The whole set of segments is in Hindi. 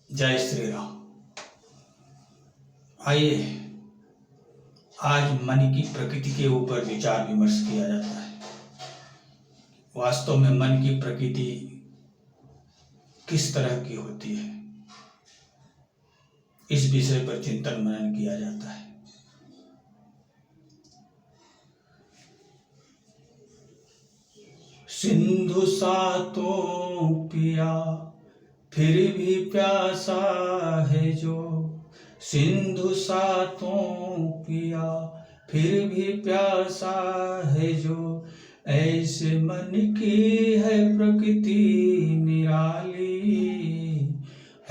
जय श्री राम। आइए आज मन की प्रकृति के ऊपर विचार विमर्श किया जाता है। वास्तव में मन की प्रकृति किस तरह की होती है, इस विषय पर चिंतन मनन किया जाता है। सिंधु सा तो पिया फिर भी प्यासा है जो, सिंधु सा तो पिया फिर भी प्यासा है जो, ऐसे मन की है प्रकृति निराली,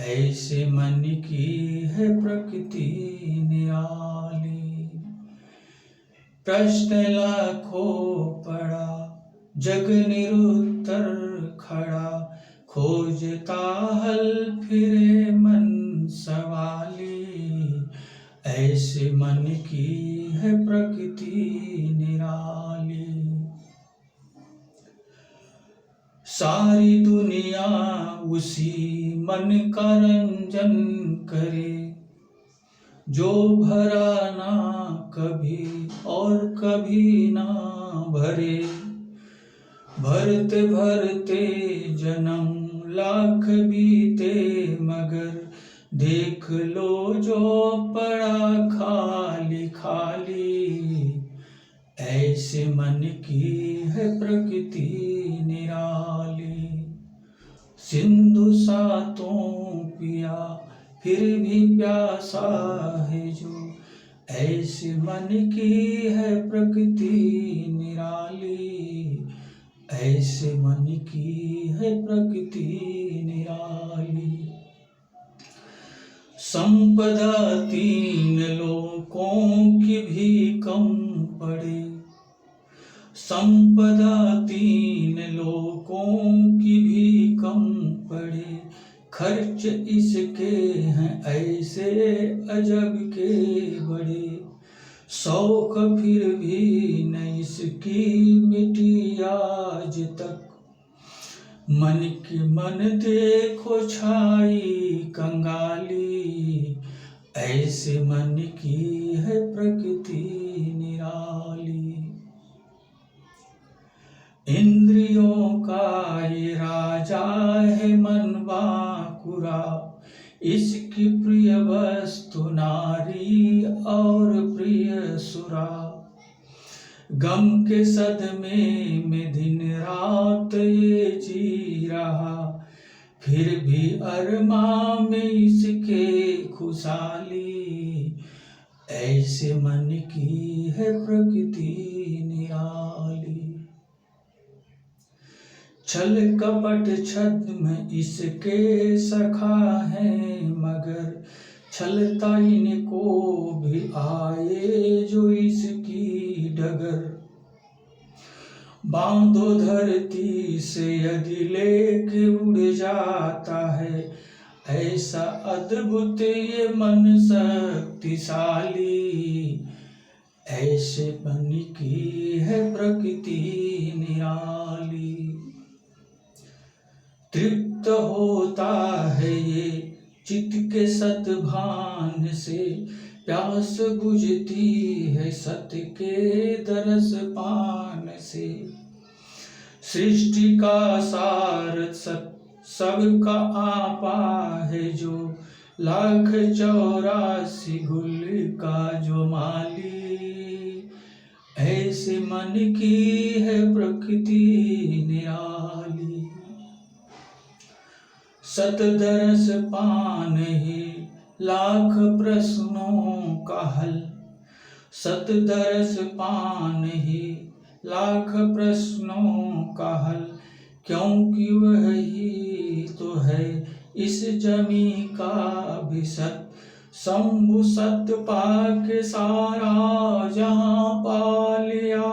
ऐसे मन की है प्रकृति निराली। प्रश्न लाखों पड़ा जग निरुत्तर खड़ा, खोजता हल फिरे मन सवाली, ऐसे मन की है प्रकृति निराली। सारी दुनिया उसी मन का रंजन करे, जो भरा ना कभी और कभी ना भरे, भरते भरते जन्म लाख बीते मगर, देख लो जो पड़ा खाली खाली, ऐसे मन की है प्रकृति निराली। सिंधु सा तो पिया फिर भी प्यासा है जो, ऐसे मन की है प्रकृति निराली, ऐसे मन की है प्रकृति निराली। संपदा तीन लोकों की भी कम पड़े, संपदा तीन लोकों की भी कम पड़े, खर्च इसके हैं ऐसे अजब के बड़े, शौक फिर भी न इसकी मिटी आज तक, मन की मन देखो छाई कंगाली, ऐसे मन की है प्रकृति निराली। इंद्रियों का ये राजा है मन बाकुरा, इसकी प्रिय वस्तु नारी और प्रिय सुरा, गम के सदमे में दिन रात ये जी रहा, फिर भी अरमा में इसके खुशहाली, ऐसे मन की है प्रकृति निराली। छल कपट छद्म इसके सखा है मगर, छलता इनको भी आए जो इसकी डगर, बांधो धरती से यदि लेके उड़ जाता है, ऐसा अद्भुत ये मन शक्तिशाली, ऐसे मन की है प्रकृति निराली। तृप्त होता है ये चित्त के सद्भान से, प्यास बुझती है सत्य के दरस पान से, सृष्टि का सार सबका आपा है जो, लाख 84 गुल का जो माली, ऐसे मन की है प्रकृति निराली। सतदरस पान ही लाख प्रश्नों का हल, सतदरस पान ही लाख प्रश्नों का हल, क्योंकि वही तो है इस जमी का भी सत, शंभु सत्य पाके सारा जहां पा लिया,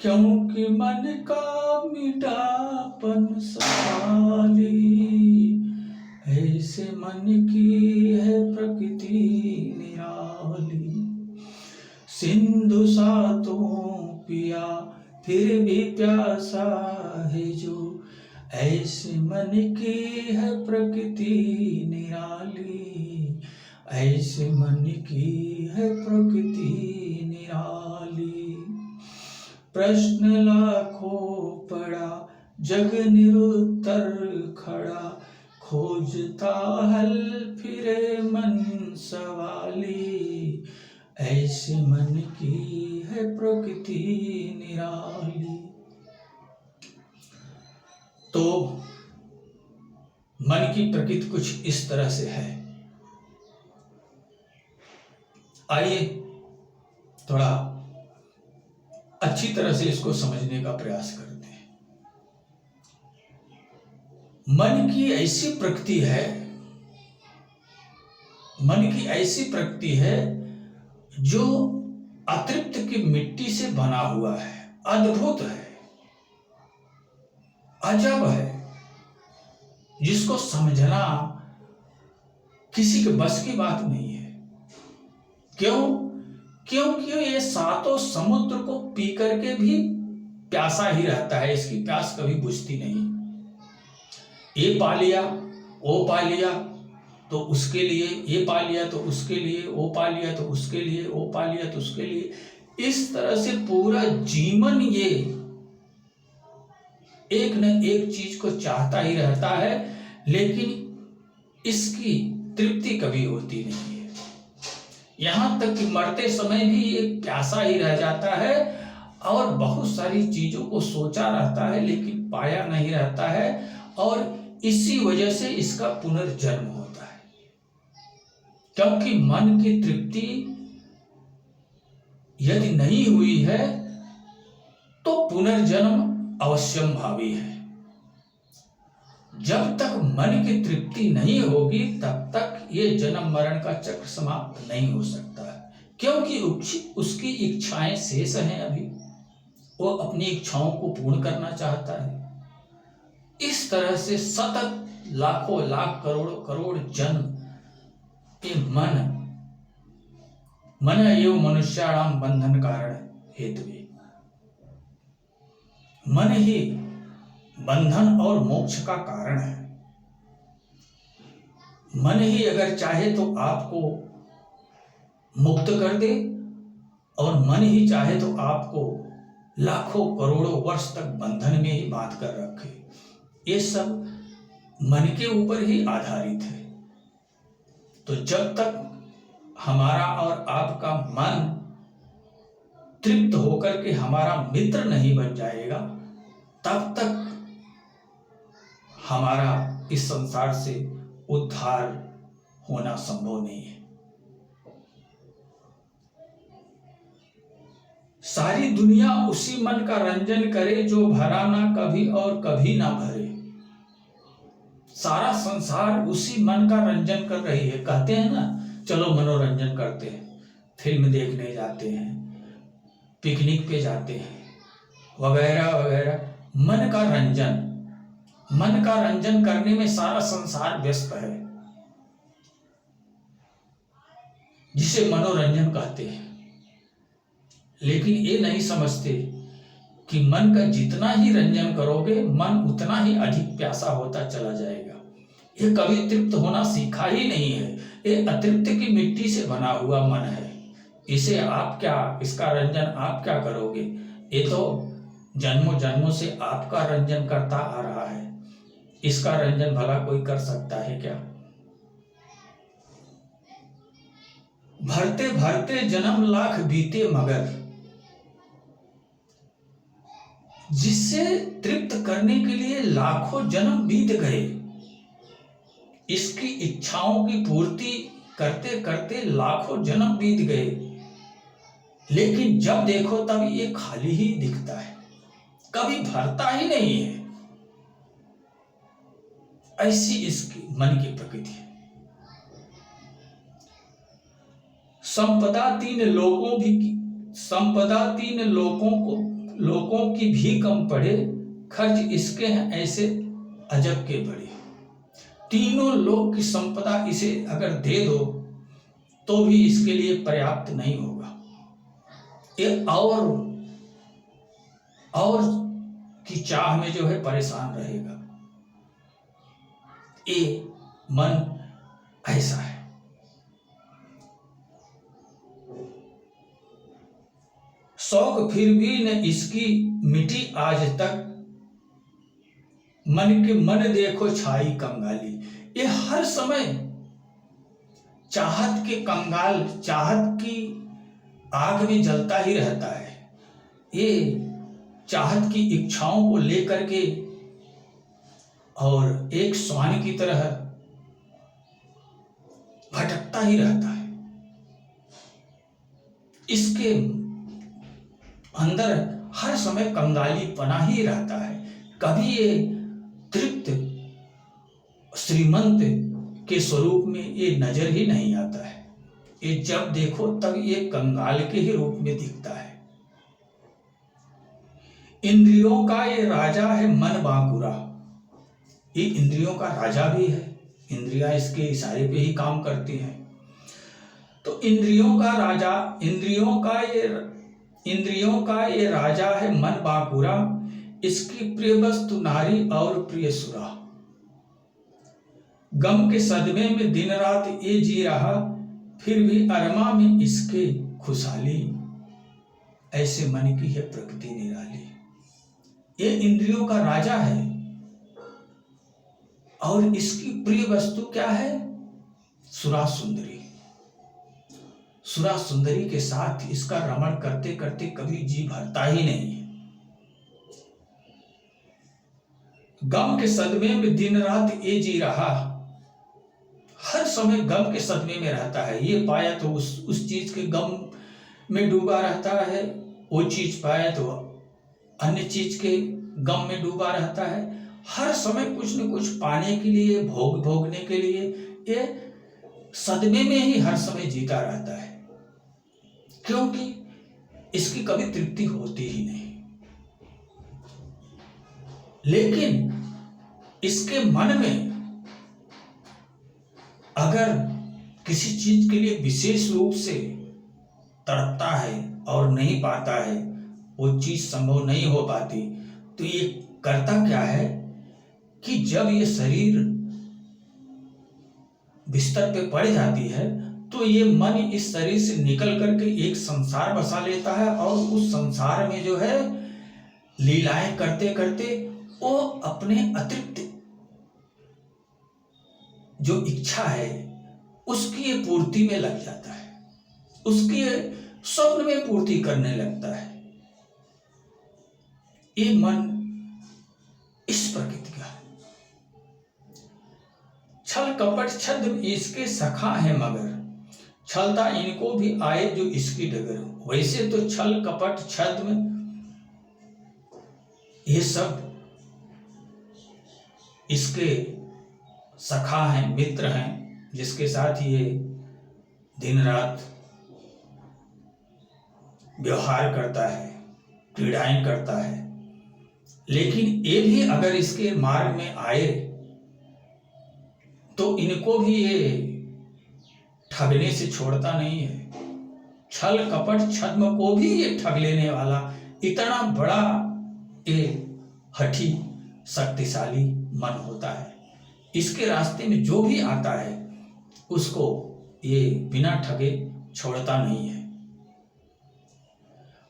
क्योंकि मन का मिटापन साली, ऐसे मन की है प्रकृति निराली। सिंधु सा तो पिया फिर भी प्यासा है जो, ऐसे मन की है प्रकृति निराली। ऐसे मन की है प्रकृति निराली, प्रश्न लाखों पड़ा जग निरुत्तर खड़ा, खोजता हल फिरे मन सवाली, ऐसे मन की है प्रकृति निराली। तो मन की प्रकृति कुछ इस तरह से है। आइए थोड़ा अच्छी तरह से इसको समझने का प्रयास करते हैं। मन की ऐसी प्रकृति है, मन की ऐसी प्रकृति है जो अतृप्त की मिट्टी से बना हुआ है, अद्भुत है, अजब है, जिसको समझना किसी के बस की बात नहीं है। क्योंकि ये सातों समुद्र को पी करके भी प्यासा ही रहता है, इसकी प्यास कभी बुझती नहीं। ये पा लिया, वो पा लिया तो उसके लिए, ये पा लिया तो उसके लिए, वो पा लिया तो उसके लिए, वो पा लिया तो उसके लिए, इस तरह से पूरा जीवन ये एक न एक चीज को चाहता ही रहता है, लेकिन इसकी तृप्ति कभी होती नहीं है। यहां तक कि मरते समय भी ये प्यासा ही रह जाता है और बहुत सारी चीजों को सोचा रहता है, लेकिन पाया नहीं रहता है, और इसी वजह से इसका पुनर्जन्म होता है। क्योंकि मन की तृप्ति यदि नहीं हुई है तो पुनर्जन्म अवश्यम भावी है। जब तक मन की तृप्ति नहीं होगी तब तक ये जन्म मरण का चक्र समाप्त नहीं हो सकता है, क्योंकि उसकी इच्छाएं शेष हैं। अभी वो अपनी इच्छाओं को पूर्ण करना चाहता है। इस तरह से सतत लाखों लाख करोड़ों करोड़ जन्म ये मन एवं मनुष्याणाम बंधन कारण हेतु, मन ही बंधन और मोक्ष का कारण है। मन ही अगर चाहे तो आपको मुक्त कर दे, और मन ही चाहे तो आपको लाखों करोड़ों वर्ष तक बंधन में ही बांध कर रखे। ये सब मन के ऊपर ही आधारित है। तो जब तक हमारा और आपका मन तृप्त होकर के हमारा मित्र नहीं बन जाएगा, तब तक हमारा इस संसार से उद्धार होना संभव नहीं है। सारी दुनिया उसी मन का रंजन करे जो भरा ना कभी और कभी ना भरे। सारा संसार उसी मन का रंजन कर रही है। कहते हैं ना, चलो मनोरंजन करते हैं, फिल्म देखने जाते हैं, पिकनिक पे जाते हैं, वगैरह वगैरह। मन का रंजन करने में सारा संसार व्यस्त है, जिसे मनोरंजन कहते हैं। लेकिन ये नहीं समझते कि मन का जितना ही रंजन करोगे, मन उतना ही अधिक प्यासा होता चला जाएगा। ये कभी तृप्त होना सीखा ही नहीं है। ये अतृप्त की मिट्टी से बना हुआ मन है। इसे आप क्या, इसका रंजन आप क्या करोगे? ये तो जन्मों जन्मों से आपका रंजन करता आ रहा है। इसका रंजन भला कोई कर सकता है क्या? भरते भरते जन्म लाख बीते मगर, जिससे तृप्त करने के लिए लाखों जन्म बीत गए। इसकी इच्छाओं की पूर्ति करते करते लाखों जन्म बीत गए, लेकिन जब देखो तब ये खाली ही दिखता है, कभी भरता ही नहीं है। ऐसी इसकी मन की प्रकृति है। संपदा तीन लोगों की भी कम पड़े, खर्च इसके हैं ऐसे अजब के बड़े। तीनों लोग की संपदा इसे अगर दे दो तो भी इसके लिए पर्याप्त नहीं होगा। ये और की चाह में जो है परेशान रहेगा। ये मन ऐसा है। शौक फिर भी न इसकी मिटी आज तक, मन के मन देखो छाई कंगाली। ये हर समय चाहत के कंगाल, चाहत की आग में जलता ही रहता है। ये चाहत की इच्छाओं को लेकर के और एक श्वान की तरह भटकता ही रहता है। इसके अंदर हर समय कंगाली पना ही रहता है। कभी ये तृप्त श्रीमंत के स्वरूप में ये नजर ही नहीं आता है। ये जब देखो तब ये कंगाल के ही रूप में दिखता है। इंद्रियों का ये राजा है मन बांकुरा। ये इंद्रियों का राजा भी है, इंद्रियां इसके इशारे पे ही काम करती हैं। तो इंद्रियों का ये राजा है मन बांकुरा। इसकी प्रिय वस्तु नारी और प्रिय सुरा। गम के सदमे में दिन रात ये जी रहा, फिर भी अरमा में इसके खुशहाली। ऐसे मन की है प्रकृति निराली। ये इंद्रियों का राजा है और इसकी प्रिय वस्तु क्या है? सुरा सुंदरी। सुरा सुंदरी के साथ इसका रमण करते करते कभी जी भरता ही नहीं है। गम के सदमे में दिन रात ये जी रहा, हर समय गम के सदमे में रहता है। ये पाया तो उस चीज के गम में डूबा रहता है, वो चीज पाया तो अन्य चीज के गम में डूबा रहता है। हर समय कुछ न कुछ पाने के लिए, भोगने के लिए ये सदमे में ही हर समय जीता रहता है, क्योंकि इसकी कभी तृप्ति होती ही नहीं। लेकिन इसके मन में अगर किसी चीज के लिए विशेष रूप से तड़पता है और नहीं पाता है, वो चीज संभव नहीं हो पाती, तो ये करता क्या है कि जब ये शरीर बिस्तर पे पड़ जाती है तो ये मन इस शरीर से निकल करके एक संसार बसा लेता है और उस संसार में जो है लीलाएं करते करते वो अपने अतिरिक्त जो इच्छा है उसकी ये पूर्ति में लग जाता है, उसकी स्वप्न में पूर्ति करने लगता है। ये मन इस प्रकृति का है। छल कपट छद्म इसके सखा है मगर, छलता इनको भी आए जो इसकी डगर। वैसे तो छल कपट छद्म ये सब इसके सखा हैं, मित्र हैं, जिसके साथ ये दिन रात व्यवहार करता है, क्रीड़ाएं करता है। लेकिन ये भी अगर इसके मार्ग में आए तो इनको भी ये ठगने से छोड़ता नहीं है। छल कपट छद्म को भी ये ठग लेने वाला इतना बड़ा ये हठी शक्तिशाली मन होता है। इसके रास्ते में जो भी आता है उसको ये बिना ठगे छोड़ता नहीं है।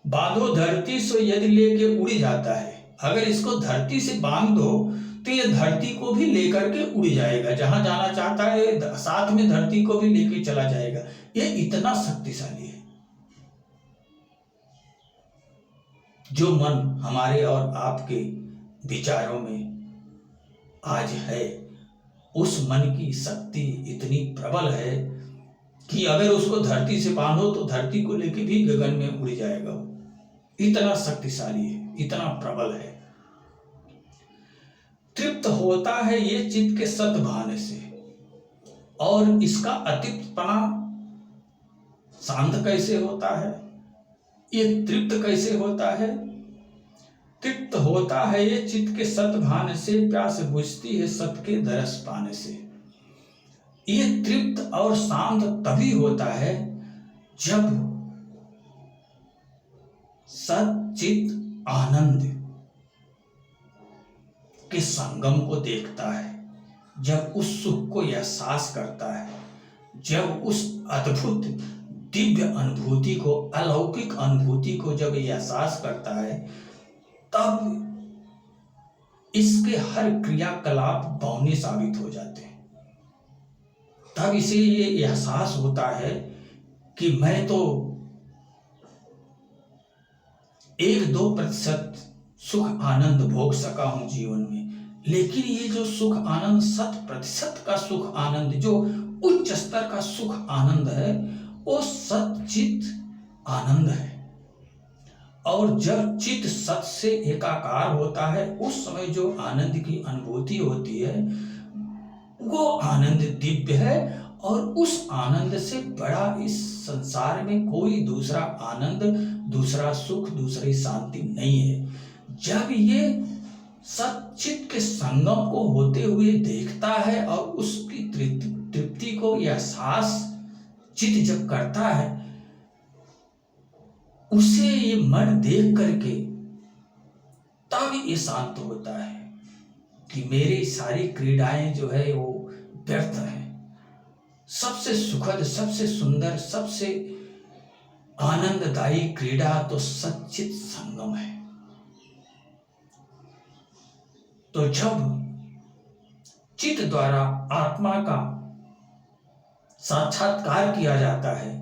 बांधो धरती सो यदि लेके उड़ जाता है। अगर इसको धरती से बांध दो तो ये धरती को भी लेकर के उड़ जाएगा, जहां जाना चाहता है साथ में धरती को भी लेके चला जाएगा। ये इतना शक्तिशाली है। जो मन हमारे और आपके विचारों में आज है, उस मन की शक्ति इतनी प्रबल है कि अगर उसको धरती से बांधो तो धरती को लेके भी गगन में उड़ जाएगा। इतना शक्तिशाली है, इतना प्रबल है। तृप्त होता है ये चित्त के सद्भान से, और इसका अतिप्तपना शांत कैसे होता है, ये तृप्त कैसे होता है? तृप्त होता है ये चित्त के सद्भान से, प्यास बुझती है सत के दरस पाने से। ये तृप्त और शांत तभी होता है जब सच्चित आनंद के संगम को देखता है, जब उस सुख को एहसास करता है, जब उस अद्भुत दिव्य अनुभूति को, अलौकिक अनुभूति को जब ये एहसास करता है, तब इसके हर क्रियाकलाप बौने साबित हो जाते हैं। तब इसे ये एहसास होता है कि मैं तो 1-2% सुख आनंद भोग सका हूं जीवन में, लेकिन ये जो सुख आनंद 100% का सुख आनंद, जो उच्च स्तर का सुख आनंद है, वो सच्चित आनंद है। और जब चित्त सत से एकाकार होता है, उस समय जो आनंद की अनुभूति होती है, वो आनंद दिव्य है। और उस आनंद से बड़ा इस संसार में कोई दूसरा आनंद, दूसरा सुख, दूसरी शांति नहीं है। जब ये सच्चित के संगम को होते हुए देखता है और उसकी तृप्ति को एहसास चित्त जब करता है, उसे ये मन देख करके तब ये शांत होता है कि मेरी सारी क्रीडाएं जो है वो व्यर्थ हैं। सबसे सुखद, सबसे सुंदर, सबसे आनंददायी क्रीड़ा तो सच्चित संगम है। तो जब चित्त द्वारा आत्मा का साक्षात्कार किया जाता है,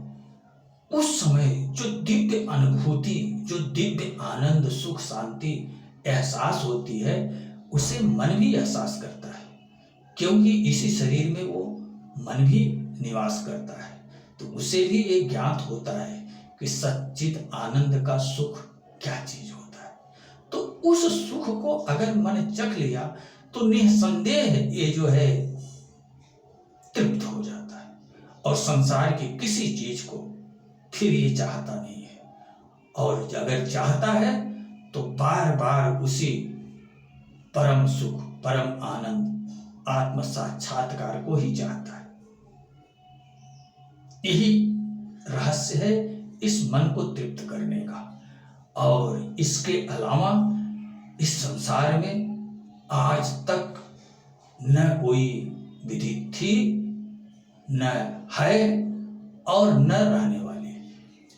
उस समय जो दिव्य अनुभूति, जो दिव्य आनंद, सुख, शांति एहसास होती है, उसे मन भी एहसास करता है, क्योंकि इसी शरीर में वो मन भी निवास करता है। तो उसे भी ये ज्ञात होता है कि सच्चित आनंद का सुख क्या चीज होता है। तो उस सुख को अगर मन चख लिया तो निसंदेह ये जो है तृप्त हो जाता है, और संसार की किसी चीज को फिर ये चाहता नहीं है। और अगर चाहता है तो बार बार उसी परम सुख, परम आनंद, आत्म साक्षात्कार को ही चाहता है। यही रहस्य है इस मन को तृप्त करने का। और इसके अलावा इस संसार में आज तक न कोई विधि थी, न है और न रहने वाली।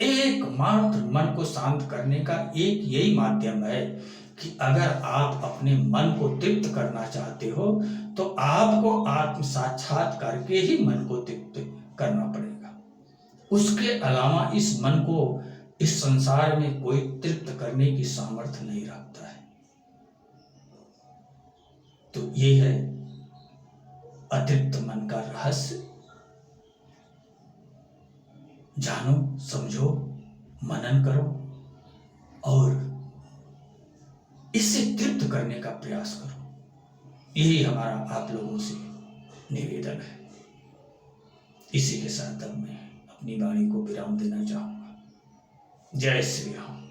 एकमात्र मन को शांत करने का एक यही माध्यम है कि अगर आप अपने मन को तृप्त करना चाहते हो तो आपको आत्म साक्षात करके ही मन को तृप्त करना पड़ेगा। उसके अलावा इस मन को इस संसार में कोई तृप्त करने की सामर्थ्य नहीं रखता है। तो ये है अतृप्त मन का रहस्य। जानो, समझो, मनन करो और इससे तृप्त करने का प्रयास करो। यही हमारा आप लोगों से निवेदन है। इसी के साथ अब मैं अपनी वाणी को विराम देना चाहूंगा। जय श्री राम।